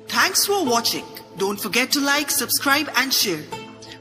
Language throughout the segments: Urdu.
Thanks for watching. Don't forget to like, subscribe and share.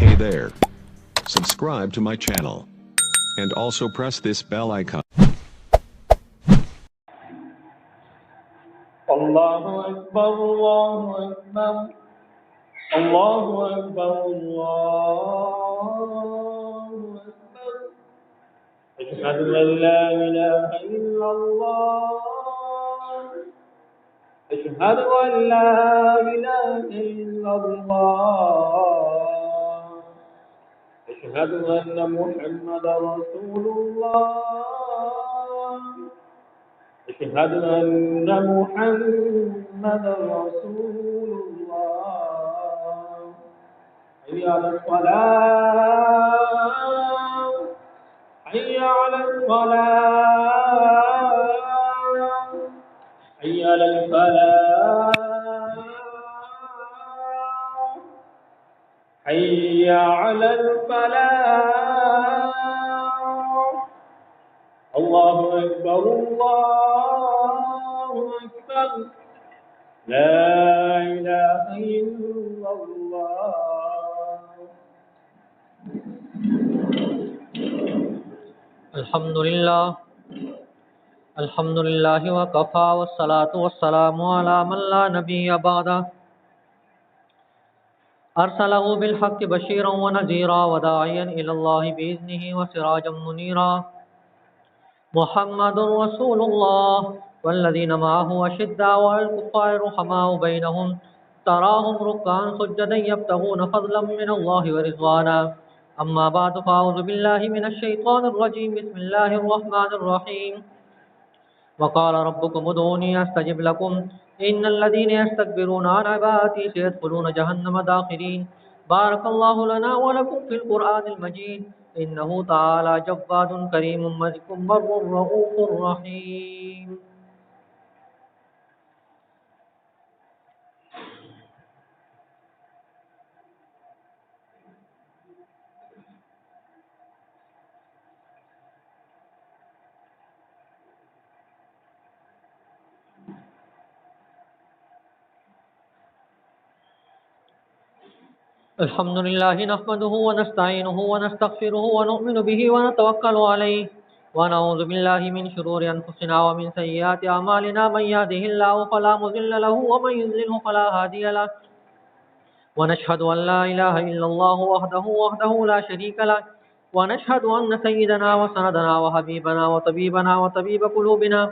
Hey there. Subscribe to my channel. And also press this bell icon. Allahu Akbar, Allahu Akbar, Allahu Akbar, Allahu Akbar. Ashhadu an la ilaha illallah. Ashhadu an la ilaha illallah. Ashhadu anna Muhammadan Rasulullah. أشهد أن محمدا رسول الله. حي على الصلاة، حي على الصلاة، حي على الفلاح، حي على الفلاح. الله أكبر، الله أكبر، لا إله إلا الله. الحمد لله وكفى والصلاة والسلام على من لا نبي بعده أرسله بالحق بشيرا ونذيرا وداعيا إلى الله بإذنه وسراجا منيرا. محمد رسول الله والذين معه أشداء على الكفار رحماء بينهم تراهم ركعا سجدا يبتغون فضلا من الله ورضوانا. أما بعد فأعوذ بالله من الشيطان الرجيم. بسم الله الرحمن الرحيم. وقال ربكم ادعوني أستجب لكم إن الذين يستكبرون عن عبادتي سيدخلون جهنم داخرين. بارك الله لنا ولكم في القرآن المجيد إنه تعالى جواد كريم ملك بر رؤوف رحيم. الحمد لله نحمده ونستعينه ونستغفره ونؤمن به ونتوكل عليه ونعوذ بالله من شرور أنفسنا ومن سيئات أعمالنا. من يهده الله فلا مضل له ومن يضلله فلا هادي له. ونشهد أن لا إله إلا الله وحده لا شريك له. ونشهد أن سيدنا وسندنا وحبيبنا وطبيبنا وطبيب قلوبنا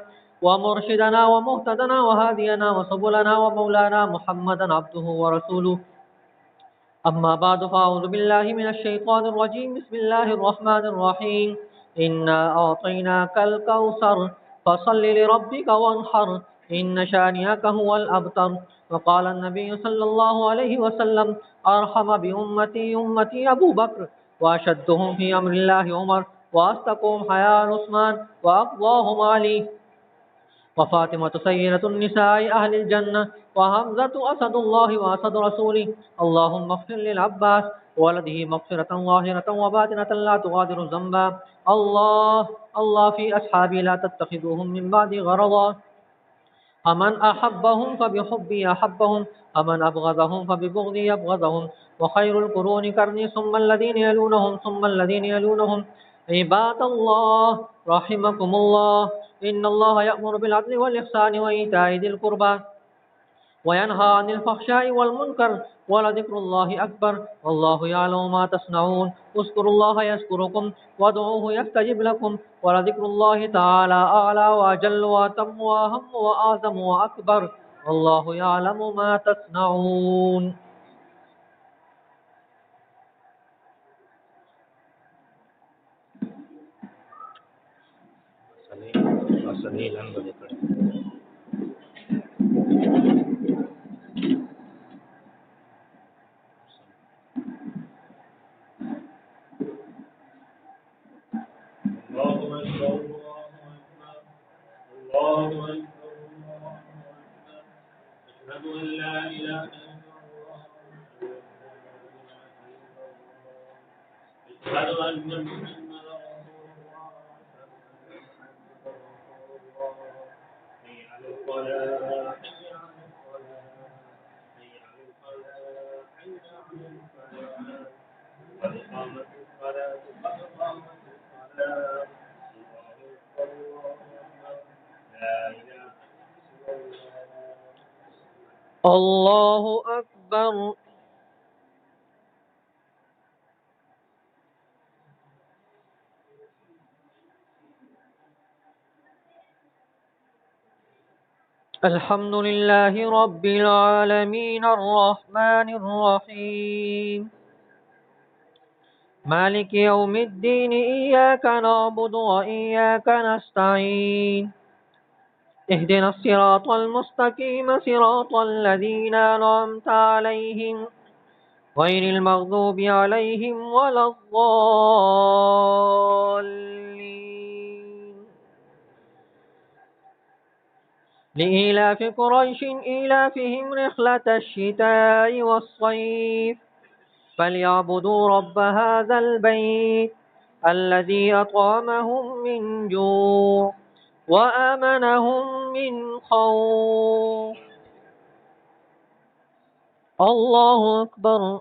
ومرشدنا ومهتدنا وهادينا وسبلنا ومولانا محمدا عبده ورسوله. أما بعد فأعوذ بالله من الشيطان الرجيم. بسم الله الرحمن الرحيم. إنا أعطيناك الكوثر فصل لربك وانحر إن شانئك هو الأبتر. وقال النبي صلى الله عليه وسلم أرحم بأمتي أمتي أبو بكر وأشدهم في أمر الله عمر وأصدقهم حياء عثمان وأقواهم علي وفاطمة سيدة النساء أهل الجنة وحمزة أسد الله وأسد رسوله. اللهم اغفر للعباس ولده مغفرة ظاهرة وباطنة لا تغادر ذنبا. الله في أصحابي لا تتخذوهم من بعد غرضا. فمن أحبهم فبحبي أحبهم ومن أبغضهم فببغضي أبغضهم. وخير القرون قرني ثم الذين يلونهم ثم الذين يلونهم. عباد الله رحمكم الله إن الله يأمر بالعدل والإحسان وإيتاء ذي القربى وينهى عن الفحشاء والمنكر ولذكر الله أكبر والله يعلم ما تصنعون. اذكروا الله يذكركم وادعوه يستجب لكم ولذكر الله تعالى أعلى وأجل وأتم وأهم وأعظم وأكبر والله يعلم ما تصنعون. أشهد أن لا إله إلا الله. أشهد أن محمدا رسول الله. الصلاة حي على الصلاة حي على الفلاح حي على الفلاح قد قامت الصلاة قد قامت الصلاة الله أكبر لا إله إلا الله الله أكبر. الحمد لله رب العالمين الرحمن الرحيم مالك يوم الدين إياك نعبد وإياك نستعين اهدنا الصراط المستقيم صراط الذين أنعمت عليهم غير المغضوب عليهم ولا الضالين. لإيلاف قريش إيلافهم رحلة الشتاء والصيف فليعبدوا رب هذا البيت الذي أطعمهم من جوع وآمنهم من خوف. الله أكبر.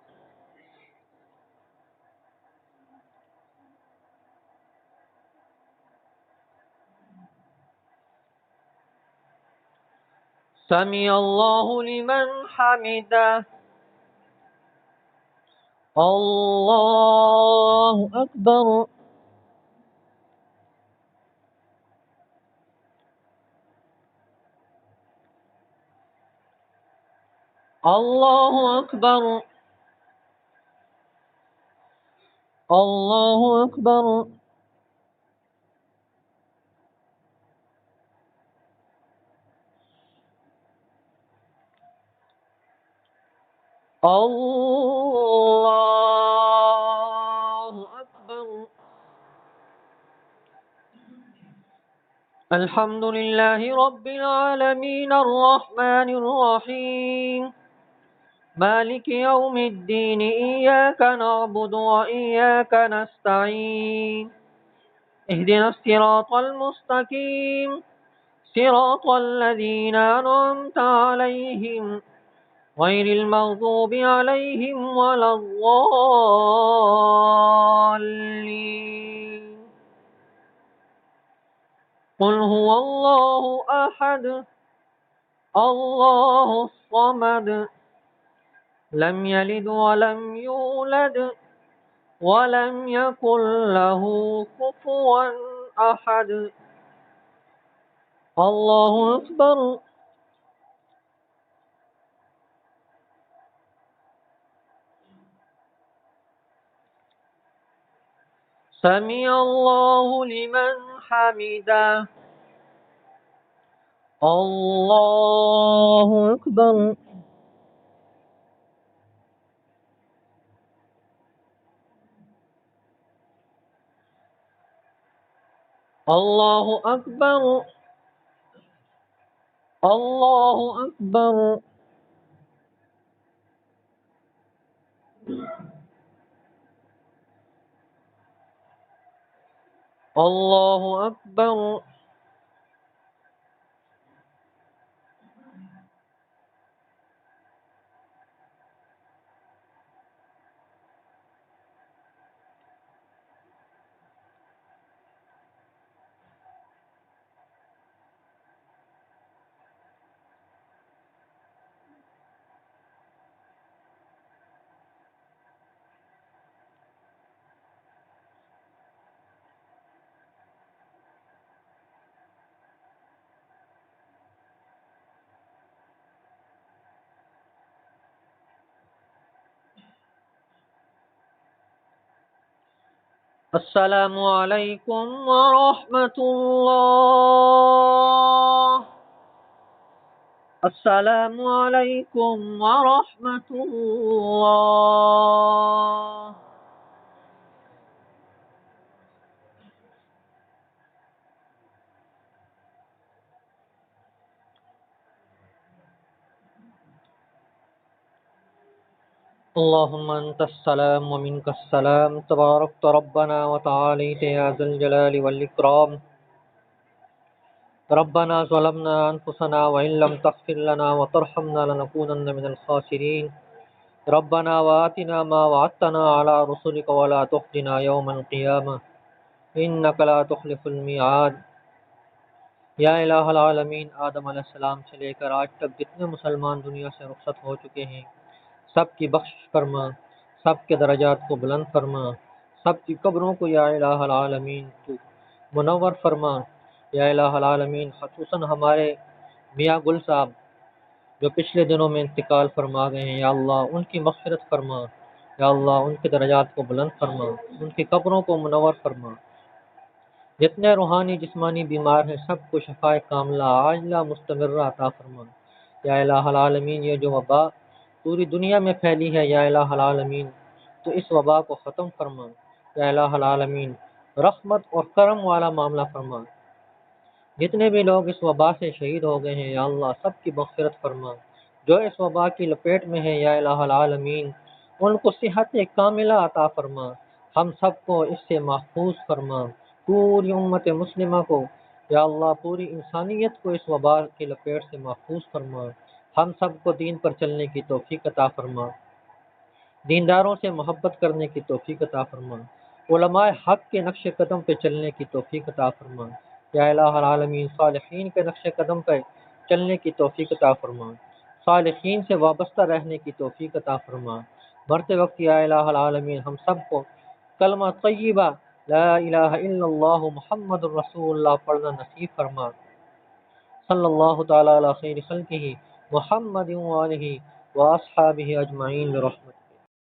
سمع الله لمن حمده. الله أكبر. الله أكبر. الله أكبر. الله أكبر. الحمد لله رب العالمين الرحمن الرحيم مالك يوم الدين إياك نعبد وإياك نستعين اهدنا الصراط المستقيم صراط الذين أنعمت عليهم غير المغضوب عليهم ولا الضالين. قل هو الله أحد الله الصمد لم يلد ولم يولد ولم يكن له كفوا أحد. الله أكبر. سمع الله لمن حمده. الله أكبر. الله أكبر. الله أكبر. الله أكبر. السلام عليكم ورحمة الله. السلام عليكم ورحمة الله. اللهم أنت السلام ومنك السلام تباركت ربنا وتعاليت يا ذا الجلال والإكرام. ربنا ظلمنا أنفسنا وإن لم تغفر لنا وترحمنا لنكونن من الخاسرين ربنا وآتنا ما وعدتنا على رسلك ولا تخزنا يوم القيامة إنك لا تخلف الميعاد۔ یا الہ العالمین، آدم علیہ السلام سے لے کر آج تک جتنے مسلمان دنیا سے رخصت ہو چکے ہیں، سب کی بخشش فرما، سب کے درجات کو بلند فرما، سب کی قبروں کو یا الہ العالمین تو منور فرما۔ یا الہ العالمین، خصوصاً ہمارے میاں گل صاحب جو پچھلے دنوں میں انتقال فرما گئے ہیں، یا اللہ ان کی مغفرت فرما، یا اللہ ان کے درجات کو بلند فرما، ان کی قبروں کو منور فرما۔ جتنے روحانی جسمانی بیمار ہیں سب کو شفاء کاملہ عاجلہ مستمرہ عطا فرما۔ یا الہ العالمین، یہ جو وبا پوری دنیا میں پھیلی ہے، یا الہ العالمین تو اس وبا کو ختم فرما۔ یا الہ العالمین، رحمت اور کرم والا معاملہ فرما۔ جتنے بھی لوگ اس وبا سے شہید ہو گئے ہیں، یا اللہ سب کی مغفرت فرما۔ جو اس وبا کی لپیٹ میں ہے، یا الہ العالمین ان کو صحت کاملہ عطا فرما۔ ہم سب کو اس سے محفوظ فرما، پوری امت مسلمہ کو، یا اللہ پوری انسانیت کو اس وبا کی لپیٹ سے محفوظ فرما۔ ہم سب کو دین پر چلنے کی توفیق عطا فرما، دینداروں سے محبت کرنے کی توفیق عطا فرما، علماء حق کے نقش قدم پہ چلنے کی توفیق عطا فرما۔ یا الہ العالمین، صالحین کے نقش قدم پہ چلنے کی توفیق عطا فرما، صالحین سے وابستہ رہنے کی توفیق عطا فرما۔ مرتے وقت یا الہ العالمین ہم سب کو کلمہ طیبہ لا الہ الا اللہ محمد رسول اللہ پڑھنا نصیب فرما۔ صلی اللہ تعالی علی خیر خلقہ محمد وآلہ واصحابہ اجمعین برحمتہ۔